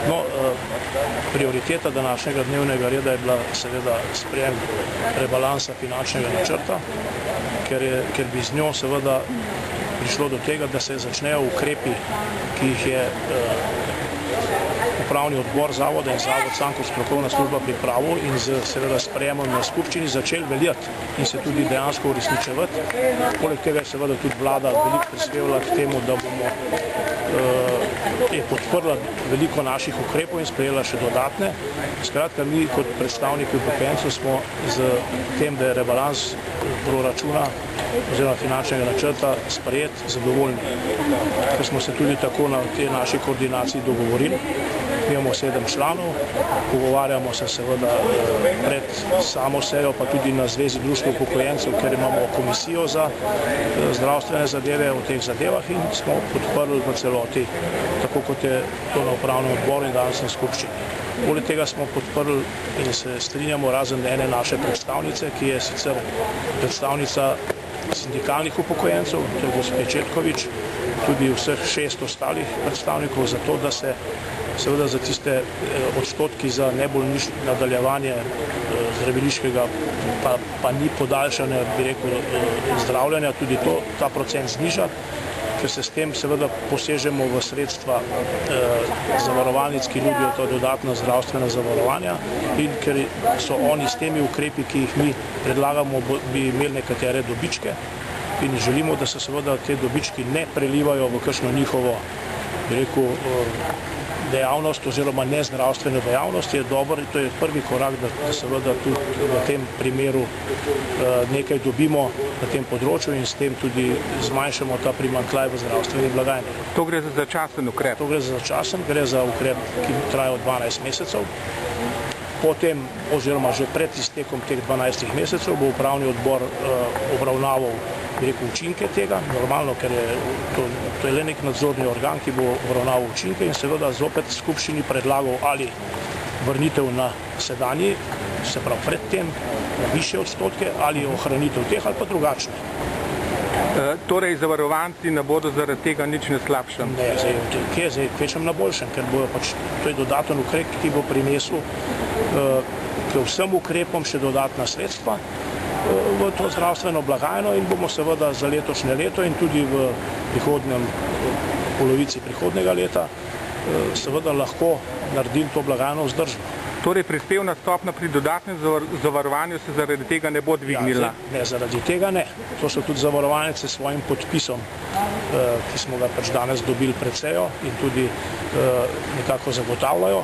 No, prioriteta današnjega dnevnega reda je bila seveda sprejem rebalansa finančnega načrta, ker bi z njo seveda prišlo do tega, da se začnejo ukrepi, ki jih je upravni odbor zavoda in zavod sam kot strokovna služba pripravil in z seveda sprejemom na skupščini začeli veljati in se tudi dejansko uresničevati. Poleg tega je seveda tudi vlada veliko prispevala k temu, da je podprla veliko naših ukrepov in sprejela še dodatne. Skratka, mi kot predstavniki upokojencev smo z tem, da je rebalans proračuna oziroma finančnega načrta sprejet, zadovoljni. Ker smo se tudi tako na tej naši koordinaciji dogovorili. Mi imamo 7 članov, pogovarjamo se seveda pred samo sejo, pa tudi na Zvezi društva upokojencev, ker imamo komisijo za zdravstvene zadeve o teh zadevah in smo podprli v celoti, tako kot je to na upravnem odboru in danes na skupščini. Poleg tega smo podprli in se strinjamo razen ene naše predstavnice, ki je sicer predstavnica sindikalnih upokojencev, to je gospod Četkovič, tudi vseh 6 ostalih predstavnikov, zato da se seveda za tiste odstotki za nebolniško nadaljevanje zdraviliškega, pa ni podaljšanja, bi rekel, zdravljenja, tudi ta procent zniža, ker se s tem seveda posežemo v sredstva zavarovalnic, ki nudijo ta dodatna zdravstvena zavarovanja in ker so oni s temi ukrepi, ki jih mi predlagamo, bi imeli nekatere dobičke in želimo, da se seveda te dobički ne prelivajo v kakšno njihovo, bi rekel, dejavnost oziroma nezdravstveno dejavnost, je dober in to je prvi korak, da seveda tudi v tem primeru nekaj dobimo na tem področju in s tem tudi zmanjšamo ta primanjkljaj v zdravstveni blagajni. To gre za začasen ukrep? To gre za začasen, gre za ukrep, ki traja 12 mesecev. Potem, oziroma že pred iztekom teh 12 mesecev, bo upravni odbor obravnaval učinke tega, normalno, ker to je le nek nadzorni organ, ki bo obravnaval učinke in seveda zopet skupščini predlagal ali vrnitev na sedanji, se pravi predtem, na višje odstotke, ali ohranitev teh ali pa drugačne. Torej zavarovanci ne bodo zaradi tega nič na slabšem? Ne, zdaj kvečem na boljšem, ker bojo pač, to je dodaten ukrep, ki bo prinesel k vsem ukrepom še dodatna sredstva v to zdravstveno blagajno in bomo seveda za letošnje leto in tudi v polovici prihodnega leta seveda lahko naredili to blagajno vzdržno. Torej prispevna stopnja pri dodatnem zavarovanju se zaradi tega ne bo dvignila? Ne, zaradi tega ne. To so tudi zavarovalnice s svojim podpisom, ki smo ga pač danes dobili pred sejo in tudi nekako zagotavljajo.